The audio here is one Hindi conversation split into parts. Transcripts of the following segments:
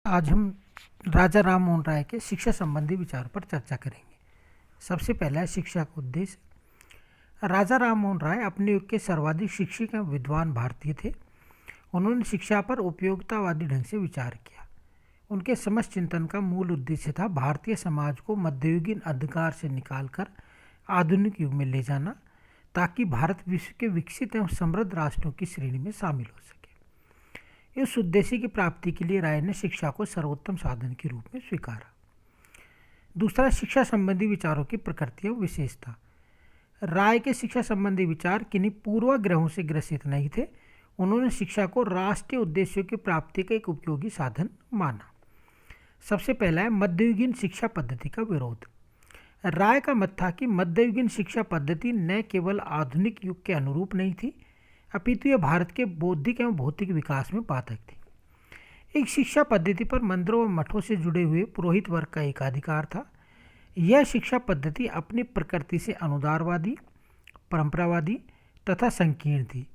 आज हम राजा राम मोहन राय के शिक्षा संबंधी विचार पर चर्चा करेंगे। सबसे पहला है शिक्षा का उद्देश्य। राजा राम मोहन राय अपने युग के सर्वाधिक शिक्षित एवं विद्वान भारतीय थे। उन्होंने शिक्षा पर उपयोगितावादी ढंग से विचार किया। उनके समस्त चिंतन का मूल उद्देश्य था भारतीय समाज को मध्ययुगीन अंधकार से निकालकर आधुनिक युग में ले जाना, ताकि भारत विश्व के विकसित एवं समृद्ध राष्ट्रों की श्रेणी में शामिल हो सके। इस उद्देश्य की प्राप्ति के लिए राय ने शिक्षा को सर्वोत्तम साधन के रूप में स्वीकारा। दूसरा, शिक्षा संबंधी विचारों की प्रकृति और विशेषता। राय के शिक्षा संबंधी विचार किन्हीं पूर्वाग्रहों से ग्रसित नहीं थे। उन्होंने शिक्षा को राष्ट्रीय उद्देश्यों की प्राप्ति का एक उपयोगी साधन माना। सबसे पहला है मध्ययुगीन शिक्षा पद्धति का विरोध। राय का मत था कि मध्ययुगीन शिक्षा पद्धति न केवल आधुनिक युग के अनुरूप नहीं थी, अपितु यह भारत के बौद्धिक एवं भौतिक विकास में बाधक थी। एक शिक्षा पद्धति पर मंदिरों व मठों से जुड़े हुए पुरोहित वर्ग का एकाधिकार था। यह शिक्षा पद्धति अपनी प्रकृति से अनुदारवादी, परंपरावादी तथा संकीर्ण थी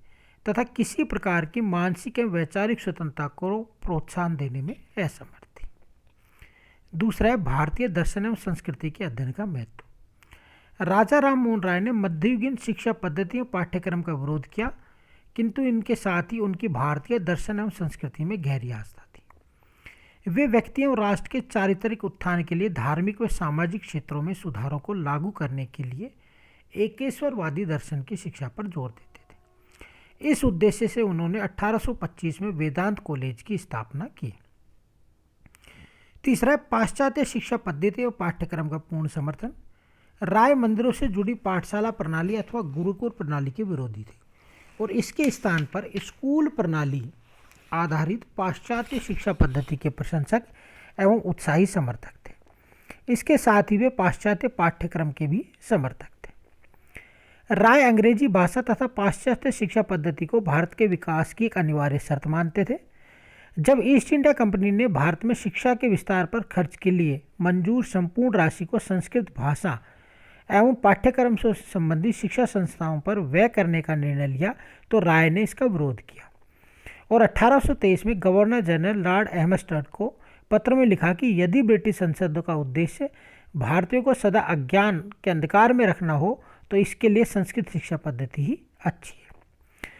तथा किसी प्रकार की मानसिक एवं वैचारिक स्वतंत्रता को प्रोत्साहन देने में असमर्थ थी। दूसरा है भारतीय दर्शन एवं संस्कृति के अध्ययन का महत्व। राजा राम मोहन राय ने मध्ययुगीन शिक्षा पद्धति और पाठ्यक्रम का विरोध किया, किंतु इनके साथ ही उनकी भारतीय दर्शन एवं संस्कृति में गहरी आस्था थी। वे व्यक्ति एवं राष्ट्र के चारित्रिक उत्थान के लिए धार्मिक व सामाजिक क्षेत्रों में सुधारों को लागू करने के लिए एकेश्वरवादी दर्शन की शिक्षा पर जोर देते थे। इस उद्देश्य से उन्होंने 1825 में वेदांत कॉलेज की स्थापना की। तीसरा, पाश्चात्य शिक्षा पद्धति और पाठ्यक्रम का पूर्ण समर्थन। राय मंदिरों से जुड़ी पाठशाला प्रणाली अथवा गुरुकुल प्रणाली के विरोधी थे और इसके स्थान पर स्कूल प्रणाली आधारित पाश्चात्य शिक्षा पद्धति के प्रशंसक एवं उत्साही समर्थक थे। इसके साथ ही वे पाश्चात्य पाठ्यक्रम के भी समर्थक थे। राय अंग्रेजी भाषा तथा पाश्चात्य शिक्षा पद्धति को भारत के विकास की एक अनिवार्य शर्त मानते थे। जब ईस्ट इंडिया कंपनी ने भारत में शिक्षा के विस्तार पर खर्च के लिए मंजूर संपूर्ण राशि को संस्कृत भाषा एवं पाठ्यक्रम से संबंधित शिक्षा संस्थाओं पर व्यय करने का निर्णय लिया, तो राय ने इसका विरोध किया और 1823 में गवर्नर जनरल लॉर्ड एहमस्टर्ड को पत्र में लिखा कि यदि ब्रिटिश संसद का उद्देश्य भारतीयों को सदा अज्ञान के अंधकार में रखना हो तो इसके लिए संस्कृत शिक्षा पद्धति ही अच्छी है।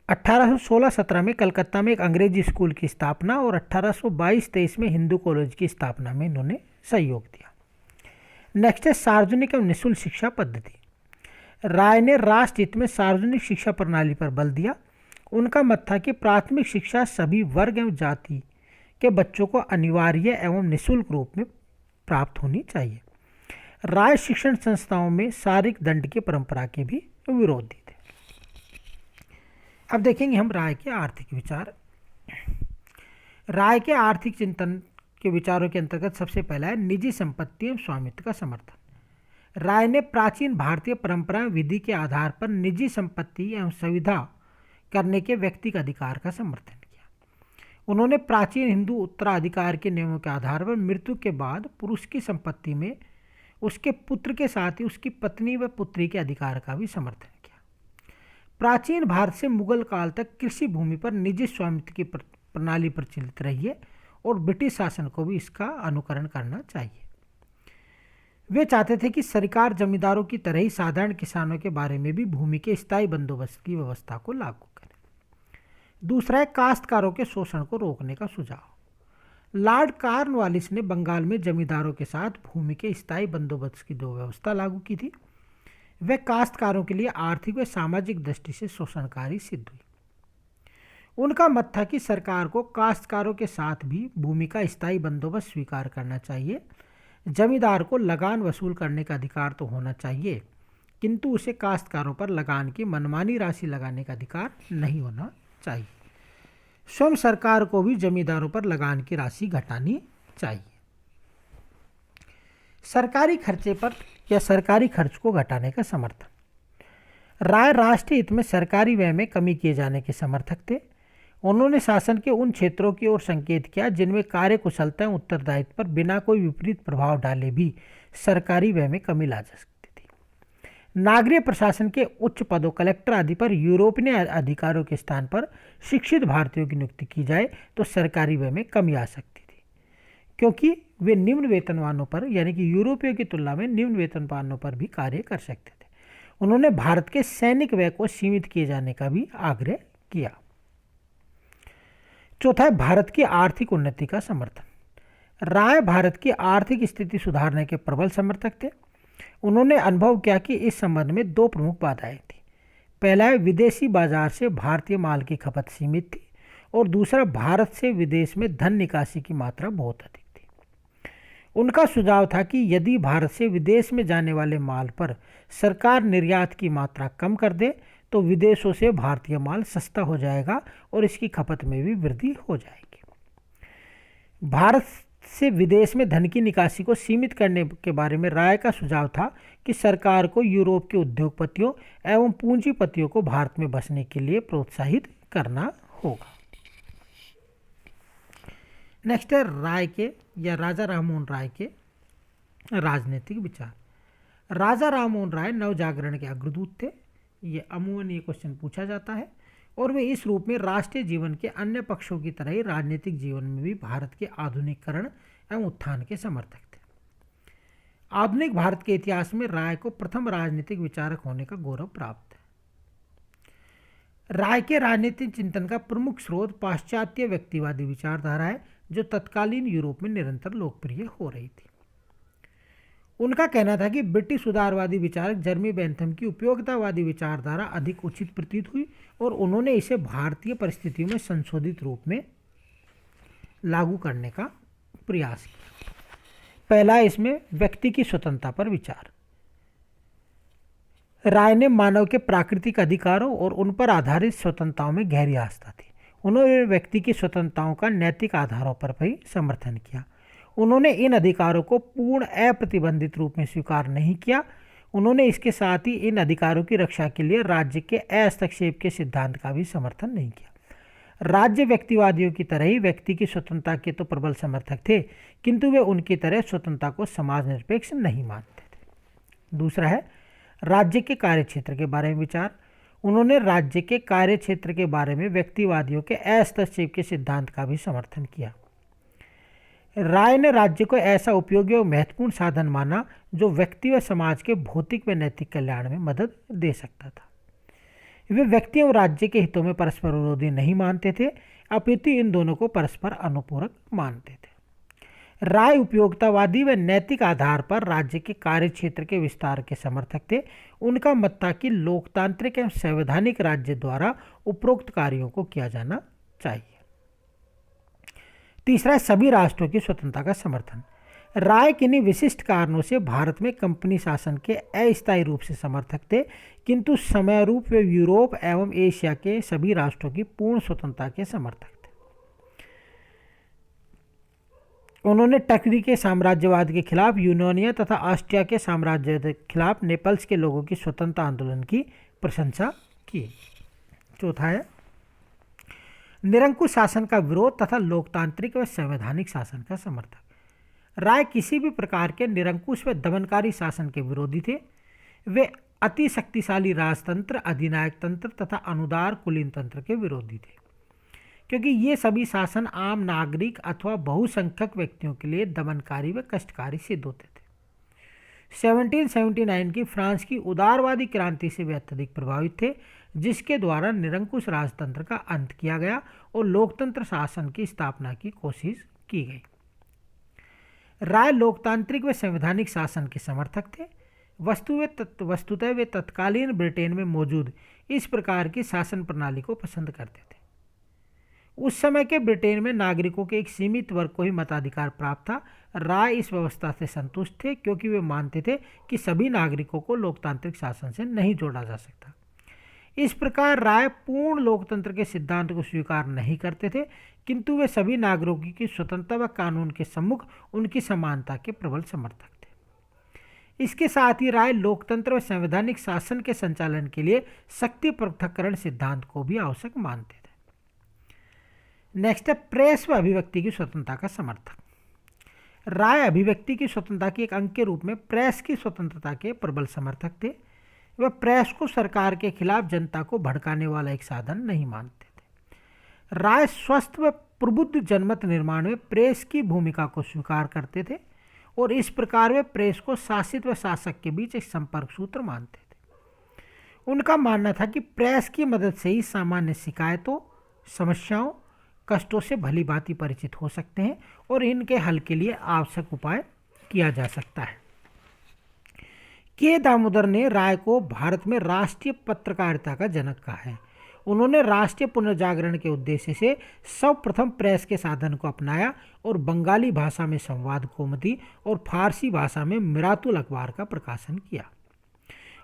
1816-17 में कलकत्ता में एक अंग्रेजी स्कूल की स्थापना और 1822-23 में हिंदू कॉलेज की स्थापना में इन्होंने सहयोग दिया। नेक्स्ट है सार्वजनिक एवं निःशुल्क शिक्षा पद्धति। राय ने राष्ट्र हित में सार्वजनिक शिक्षा प्रणाली पर बल दिया। उनका मत था कि प्राथमिक शिक्षा सभी वर्ग एवं जाति के बच्चों को अनिवार्य एवं निःशुल्क रूप में प्राप्त होनी चाहिए। राय शिक्षण संस्थाओं में शारीरिक दंड की परंपरा के भी विरोधी थे। अब देखेंगे हम राय के आर्थिक विचार। राय के आर्थिक चिंतन के विचारों के अंतर्गत सबसे पहला है निजी संपत्ति एवं स्वामित्व का समर्थन। राय ने प्राचीन भारतीय परंपरा विधि के आधार पर निजी संपत्ति एवं सुविधा करने के व्यक्तिगत अधिकार का समर्थन किया। उन्होंने प्राचीन हिंदू उत्तराधिकार के नियमों के आधार पर मृत्यु के बाद पुरुष की संपत्ति में उसके पुत्र के साथ ही उसकी पत्नी व पुत्री के अधिकार का भी समर्थन किया। प्राचीन भारत से मुगल काल तक कृषि भूमि पर निजी स्वामित्व की प्रणाली प्रचलित रही है और ब्रिटिश शासन को भी इसका अनुकरण करना चाहिए। वे चाहते थे कि सरकार जमींदारों की तरह ही साधारण किसानों के बारे में भी भूमि के स्थायी बंदोबस्त की व्यवस्था को लागू करें। दूसरा है काश्तकारों के शोषण को रोकने का सुझाव। लॉर्ड कॉर्नवालिस ने बंगाल में जमींदारों के साथ भूमि के स्थायी बंदोबस्त की दो व्यवस्था लागू की थी। वह काश्तकारों के लिए आर्थिक व सामाजिक दृष्टि से शोषणकारी सिद्ध हुई। उनका मत था कि सरकार को काश्तकारों के साथ भी भूमि का स्थायी बंदोबस्त स्वीकार करना चाहिए। जमींदार को लगान वसूल करने का अधिकार तो होना चाहिए, किंतु उसे काश्तकारों पर लगान की मनमानी राशि लगाने का अधिकार नहीं होना चाहिए। स्वयं सरकार को भी जमींदारों पर लगान की राशि घटानी चाहिए। सरकारी खर्चे पर या सरकारी खर्च को घटाने का समर्थन। राय राष्ट्रीय हित में सरकारी व्यय में कमी किए जाने के समर्थक थे। उन्होंने शासन के उन क्षेत्रों की ओर संकेत किया जिनमें कार्य कुशलता एवं उत्तरदायित्व पर बिना कोई विपरीत प्रभाव डाले भी सरकारी व्यय में कमी ला जा सकती थी। नागरिक प्रशासन के उच्च पदों कलेक्टर आदि पर यूरोपीय अधिकारियों के स्थान पर शिक्षित भारतीयों की नियुक्ति की जाए तो सरकारी व्यय में कमी आ सकती थी, क्योंकि वे निम्न वेतनमानों पर यानी कि यूरोपियों की तुलना में निम्न वेतनमानों पर भी कार्य कर सकते थे। उन्होंने भारत के सैनिक व्यय को सीमित किए जाने का भी आग्रह किया। चौथा है भारत की आर्थिक उन्नति का समर्थन। राय भारत की आर्थिक स्थिति सुधारने के प्रबल समर्थक थे। उन्होंने अनुभव किया कि इस संबंध में दो प्रमुख बाधाएं थी। पहला है विदेशी बाजार से भारतीय माल की खपत सीमित थी और दूसरा भारत से विदेश में धन निकासी की मात्रा बहुत अधिक थी। उनका सुझाव था कि यदि भारत से विदेश में जाने वाले माल पर सरकार निर्यात की मात्रा कम कर दे तो विदेशों से भारतीय माल सस्ता हो जाएगा और इसकी खपत में भी वृद्धि हो जाएगी। भारत से विदेश में धन की निकासी को सीमित करने के बारे में राय का सुझाव था कि सरकार को यूरोप के उद्योगपतियों एवं पूंजीपतियों को भारत में बसने के लिए प्रोत्साहित करना होगा। नेक्स्ट है राय के या राजा राममोहन राय के राजनीतिक विचार। राजा राममोहन राय नवजागरण के अग्रदूत थे। ये अमूमन ये क्वेश्चन पूछा जाता है और वे इस रूप में राष्ट्रीय जीवन के अन्य पक्षों की तरह ही राजनीतिक जीवन में भी भारत के आधुनिकीकरण एवं उत्थान के समर्थक थे। आधुनिक भारत के इतिहास में राय को प्रथम राजनीतिक विचारक होने का गौरव प्राप्त है। राय के राजनीतिक चिंतन का प्रमुख स्रोत पाश्चात्य व्यक्तिवादी विचारधारा है जो तत्कालीन यूरोप में निरंतर लोकप्रिय हो रही थी। उनका कहना था कि ब्रिटिश उदारवादी विचारक जर्मी बेंथम की उपयोगितावादी विचारधारा अधिक उचित प्रतीत हुई और उन्होंने इसे भारतीय परिस्थितियों में संशोधित रूप में लागू करने का प्रयास किया। पहला इसमें व्यक्ति की स्वतंत्रता पर विचार। राय ने मानव के प्राकृतिक अधिकारों और उन पर आधारित स्वतंत्रताओं में गहरी आस्था थी। उन्होंने व्यक्ति की स्वतंत्रताओं का नैतिक आधारों पर भी समर्थन किया। उन्होंने इन अधिकारों को पूर्ण अप्रतिबंधित रूप में स्वीकार नहीं किया। उन्होंने इसके साथ ही इन अधिकारों की रक्षा के लिए राज्य के हस्तक्षेप के सिद्धांत का भी समर्थन नहीं किया। राज्य व्यक्तिवादियों की तरह ही व्यक्ति की स्वतंत्रता के तो प्रबल समर्थक थे, किंतु वे उनकी तरह स्वतंत्रता को समाज निरपेक्ष नहीं मानते थे। दूसरा है राज्य के कार्यक्षेत्र के बारे में विचार। उन्होंने राज्य के कार्यक्षेत्र के बारे में व्यक्तिवादियों के हस्तक्षेप के सिद्धांत का भी समर्थन किया। राय ने राज्य को ऐसा उपयोगी और महत्वपूर्ण साधन माना जो व्यक्ति व समाज के भौतिक व नैतिक कल्याण में मदद दे सकता था। वे व्यक्ति और राज्य के हितों में परस्पर विरोधी नहीं मानते थे, अपितु इन दोनों को परस्पर अनुपूरक मानते थे। राय उपयोगितावादी व नैतिक आधार पर राज्य के कार्यक्षेत्र के विस्तार के समर्थक थे। उनका मत था कि लोकतांत्रिक एवं संवैधानिक राज्य द्वारा उपरोक्त कार्यों को किया जाना चाहिए। तीसरा है सभी राष्ट्रों की स्वतंत्रता का समर्थन। राय किन्हीं विशिष्ट कारणों से भारत में कंपनी शासन के अस्थायी रूप से समर्थक थे, किंतु समयारूप वे यूरोप एवं एशिया के सभी राष्ट्रों की पूर्ण स्वतंत्रता के समर्थक थे। उन्होंने टर्की के साम्राज्यवाद के खिलाफ यूनानिया तथा ऑस्ट्रिया के साम्राज्यवाद के खिलाफ नेपल्स के लोगों की स्वतंत्रता आंदोलन की प्रशंसा की। चौथा है निरंकुश शासन का विरोध तथा लोकतांत्रिक व संवैधानिक शासन का समर्थक। राय किसी भी प्रकार के निरंकुश व दमनकारी शासन के विरोधी थे। वे अति शक्तिशाली राजतंत्र, अधिनायक तंत्र तथा अनुदार कुलीन तंत्र के विरोधी थे, क्योंकि ये सभी शासन आम नागरिक अथवा बहुसंख्यक व्यक्तियों के लिए दमनकारी व कष्टकारी सिद्ध होते थे। 1779 की फ्रांस की उदारवादी क्रांति से वे अत्यधिक प्रभावित थे, जिसके द्वारा निरंकुश राजतंत्र का अंत किया गया और लोकतंत्र शासन की स्थापना की कोशिश की गई। राय लोकतांत्रिक व संवैधानिक शासन के समर्थक थे। वस्तुतः वे तत्कालीन ब्रिटेन में मौजूद इस प्रकार की शासन प्रणाली को पसंद करते थे। उस समय के ब्रिटेन में नागरिकों के एक सीमित वर्ग को ही मताधिकार प्राप्त था। राय इस व्यवस्था से संतुष्ट थे, क्योंकि वे मानते थे कि सभी नागरिकों को लोकतांत्रिक शासन से नहीं जोड़ा जा सकता। इस प्रकार राय पूर्ण लोकतंत्र के सिद्धांत को स्वीकार नहीं करते थे, किंतु वे सभी नागरिकों की स्वतंत्रता व कानून के सम्मुख उनकी समानता के प्रबल समर्थक थे। इसके साथ ही राय लोकतंत्र व संवैधानिक शासन के संचालन के लिए शक्ति पृथक्करण सिद्धांत को भी आवश्यक मानते थे। नेक्स्ट है प्रेस व अभिव्यक्ति की स्वतंत्रता का समर्थक। राय अभिव्यक्ति की स्वतंत्रता के एक अंग के रूप में प्रेस की स्वतंत्रता के प्रबल समर्थक थे। वे प्रेस को सरकार के खिलाफ जनता को भड़काने वाला एक साधन नहीं मानते थे। राय स्वस्थ व प्रबुद्ध जनमत निर्माण में प्रेस की भूमिका को स्वीकार करते थे और इस प्रकार वे प्रेस को शासित व शासक के बीच एक संपर्क सूत्र मानते थे। उनका मानना था कि प्रेस की मदद से ही सामान्य शिकायतों, समस्याओं, कष्टों से भली भांति परिचित हो सकते हैं और इनके हल के लिए आवश्यक उपाय किया जा सकता है। के दामोदर ने राय को भारत में राष्ट्रीय पत्रकारिता का जनक कहा है। उन्होंने राष्ट्रीय पुनर्जागरण के उद्देश्य से सर्वप्रथम प्रेस के साधन को अपनाया और बंगाली भाषा में संवाद कौमुदी और फारसी भाषा में मिरातुल अखबार का प्रकाशन किया।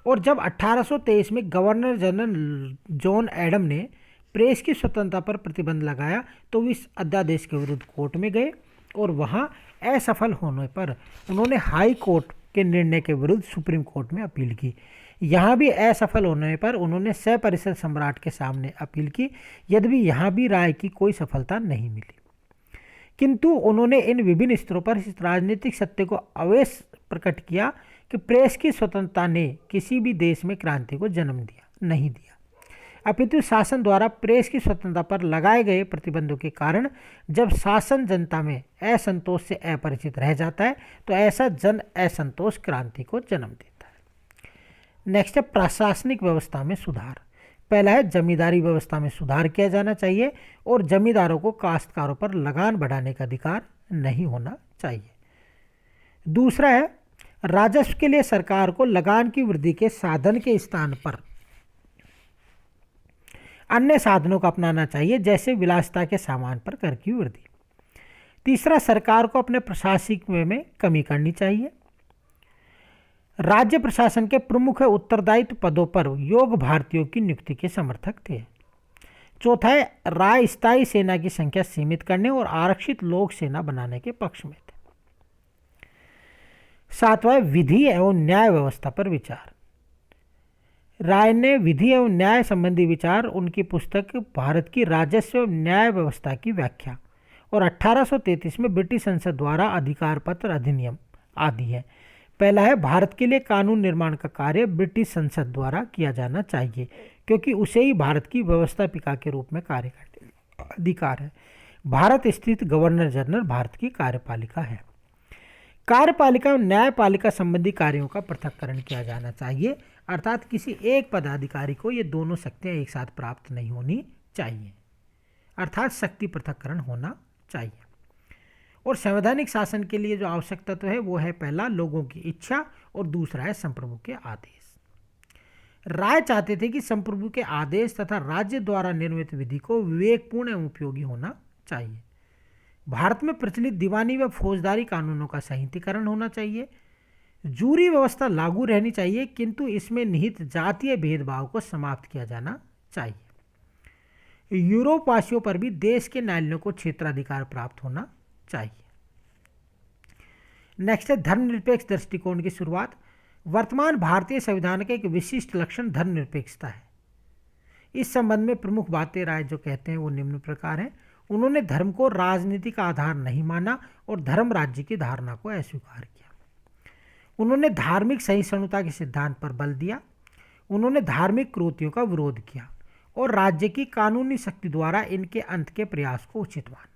और जब 1823 में गवर्नर जनरल जॉन एडम ने प्रेस की स्वतंत्रता पर प्रतिबंध लगाया तो वे इस अध्यादेश के विरुद्ध कोर्ट में गए और वहां असफल होने पर उन्होंने हाई कोर्ट के निर्णय के विरुद्ध सुप्रीम कोर्ट में अपील की। यहाँ भी असफल होने पर उन्होंने सपरिषद सम्राट के सामने अपील की, यद्यपि यहाँ भी राय की कोई सफलता नहीं मिली। किंतु उन्होंने इन विभिन्न स्तरों पर इस राजनीतिक सत्य को अवश्य प्रकट किया कि प्रेस की स्वतंत्रता ने किसी भी देश में क्रांति को जन्म नहीं दिया, अपितु शासन द्वारा प्रेस की स्वतंत्रता पर लगाए गए प्रतिबंधों के कारण जब शासन जनता में असंतोष से अपरिचित रह जाता है तो ऐसा जन असंतोष क्रांति को जन्म देता है। नेक्स्ट है प्रशासनिक व्यवस्था में सुधार। पहला है जमींदारी व्यवस्था में सुधार किया जाना चाहिए और जमींदारों को काश्तकारों पर लगान बढ़ाने का अधिकार नहीं होना चाहिए। दूसरा है राजस्व के लिए सरकार को लगान की वृद्धि के साधन के स्थान पर अन्य साधनों को अपनाना चाहिए, जैसे विलासिता के सामान पर कर की वृद्धि। तीसरा, सरकार को अपने प्रशासनिक में कमी करनी चाहिए। राज्य प्रशासन के प्रमुख उत्तरदायित्व पदों पर योग्य भारतीयों की नियुक्ति के समर्थक थे। चौथा है राय स्थायी सेना की संख्या सीमित करने और आरक्षित लोक सेना बनाने के पक्ष में थे। सातवां है विधि एवं न्याय व्यवस्था पर विचार। राय ने विधि एवं न्याय संबंधी विचार उनकी पुस्तक भारत की राजस्व एवं न्याय व्यवस्था की व्याख्या और 1833 में ब्रिटिश संसद द्वारा अधिकार पत्र अधिनियम आदि है। पहला है भारत के लिए कानून निर्माण का कार्य ब्रिटिश संसद द्वारा किया जाना चाहिए, क्योंकि उसे ही भारत की व्यवस्थापिका के रूप में कार्य करने का अधिकार है। भारत स्थित गवर्नर जनरल भारत की कार्यपालिका है। कार्यपालिका और न्यायपालिका संबंधी कार्यों का पृथक्करण किया जाना चाहिए, अर्थात किसी एक पदाधिकारी को ये दोनों शक्तियाँ एक साथ प्राप्त नहीं होनी चाहिए, अर्थात शक्ति पृथक्करण होना चाहिए। और संवैधानिक शासन के लिए जो आवश्यक तत्व है वो है पहला लोगों की इच्छा और दूसरा है संप्रभु के आदेश। राय चाहते थे कि संप्रभु के आदेश तथा राज्य द्वारा निर्मित विधि को विवेकपूर्ण एवं उपयोगी होना चाहिए। भारत में प्रचलित दीवानी व फौजदारी कानूनों का संहितीकरण होना चाहिए। जूरी व्यवस्था लागू रहनी चाहिए, किंतु इसमें निहित जातीय भेदभाव को समाप्त किया जाना चाहिए। यूरोपवासियों पर भी देश के न्यायालयों को क्षेत्राधिकार प्राप्त होना चाहिए। नेक्स्ट है धर्मनिरपेक्ष दृष्टिकोण की शुरुआत। वर्तमान भारतीय संविधान का एक विशिष्ट लक्षण धर्मनिरपेक्षता है। इस संबंध में प्रमुख बातें राय जो कहते हैं वो निम्न प्रकार हैं। उन्होंने धर्म को राजनीति का आधार नहीं माना और धर्म राज्य की धारणा को अस्वीकार किया। उन्होंने धार्मिक सहिष्णुता के सिद्धांत पर बल दिया। उन्होंने धार्मिक कृतियों का विरोध किया और राज्य की कानूनी शक्ति द्वारा इनके अंत के प्रयास को उचित माना।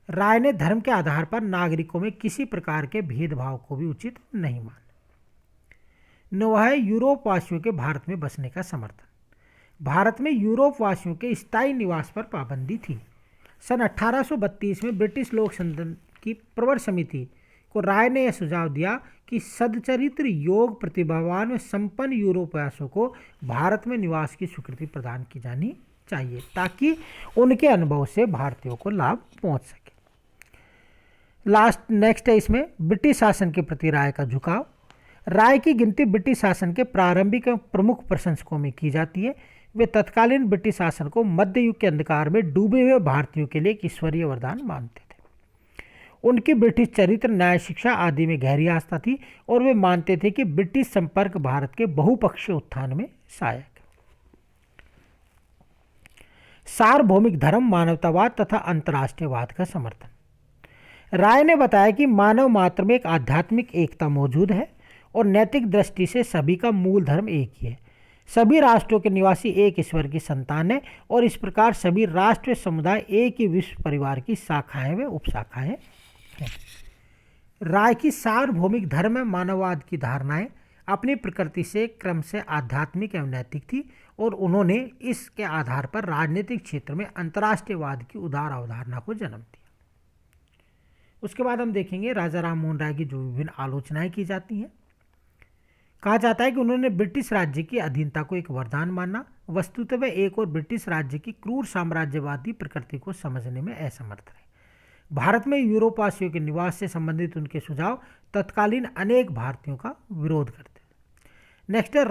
राय ने धर्म के आधार पर नागरिकों में किसी प्रकार के भेदभाव को भी उचित नहीं माना। नौवां है यूरोपवासियों के भारत में बसने का समर्थन। भारत में यूरोपवासियों के स्थायी निवास पर पाबंदी थी। सन 1832 में ब्रिटिश लोक सदन की प्रवर समिति को राय ने यह सुझाव दिया कि सदचरित्र योग प्रतिभावान व संपन्न यूरोपवासियों को भारत में निवास की स्वीकृति प्रदान की जानी चाहिए, ताकि उनके अनुभव से भारतीयों को लाभ पहुंच सके। नेक्स्ट है इसमें ब्रिटिश शासन के प्रति राय का झुकाव। राय की गिनती ब्रिटिश शासन के प्रारंभिक एवं प्रमुख प्रशंसकों में की जाती है। वे तत्कालीन ब्रिटिश शासन को मध्य युग के अंधकार में डूबे हुए भारतीयों के लिए एक ईश्वरीय वरदान मानते थे। उनकी ब्रिटिश चरित्र, न्याय, शिक्षा आदि में गहरी आस्था थी और वे मानते थे कि ब्रिटिश संपर्क भारत के बहुपक्षीय उत्थान में सहायक है। सार्वभौमिक धर्म, मानवतावाद तथा अंतर्राष्ट्रीयवाद का समर्थन। राय ने बताया कि मानव मात्र में एक आध्यात्मिक एकता मौजूद है और नैतिक दृष्टि से सभी का मूल धर्म एक ही है। सभी राष्ट्रों के निवासी एक ईश्वर की संतान है और इस प्रकार सभी राष्ट्र समुदाय एक ही विश्व परिवार की शाखाएं व उपशाखाएं हैं। राय की सार्वभौमिक धर्म मानववाद की धारणाएं अपनी प्रकृति से क्रम से आध्यात्मिक एवं नैतिक थी और उन्होंने इसके आधार पर राजनीतिक क्षेत्र में अंतर्राष्ट्रीयवाद की उदार अवधारणा को जन्म दिया। उसके बाद हम देखेंगे राजा राम मोहन राय की जो विभिन्न आलोचनाएं की जाती हैं। कहा जाता है कि उन्होंने ब्रिटिश राज्य की अधीनता को एक वरदान माना। वस्तुतः वे एक और ब्रिटिश राज्य की क्रूर साम्राज्यवादी प्रकृति को समझने में असमर्थ रहे। भारत में यूरोपवासियों के निवास से संबंधित उनके सुझाव तत्कालीन अनेक भारतीयों का विरोध करते। नेक्स्ट है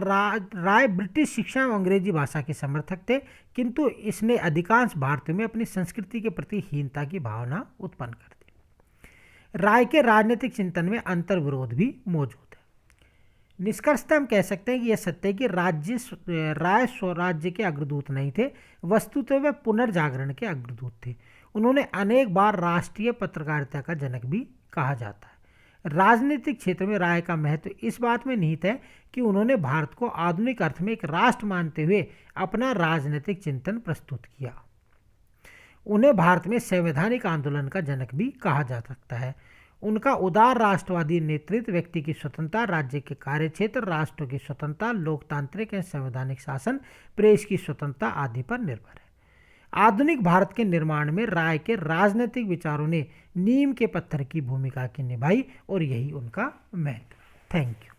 राय ब्रिटिश शिक्षा एवं अंग्रेजी भाषा के समर्थक थे, किंतु इसने अधिकांश भारतीयों में अपनी संस्कृति के प्रति हीनता की भावना उत्पन्न कर दी। राय के राजनीतिक चिंतन में अंतर विरोध भी मौजूद है। निष्कर्षतः हम कह सकते हैं कि यह सत्य है कि राय स्वराज्य के अग्रदूत नहीं थे, वस्तुतः वे पुनर्जागरण के अग्रदूत थे। उन्होंने अनेक बार राष्ट्रीय पत्रकारिता का जनक भी कहा जाता है। राजनीतिक क्षेत्र में राय का महत्व इस बात में निहित है कि उन्होंने भारत को आधुनिक अर्थ में एक राष्ट्र मानते हुए अपना राजनीतिक चिंतन प्रस्तुत किया। उन्हें भारत में संवैधानिक आंदोलन का जनक भी कहा जा सकता है। उनका उदार राष्ट्रवादी नेतृत्व व्यक्ति की स्वतंत्रता, राज्य के कार्यक्षेत्र, राष्ट्र की स्वतंत्रता, लोकतांत्रिक एवं संवैधानिक शासन, प्रेस की स्वतंत्रता आदि पर निर्भर है। आधुनिक भारत के निर्माण में राय के राजनीतिक विचारों ने नीम के पत्थर की भूमिका की निभाई और यही उनका महत्व। Thank you.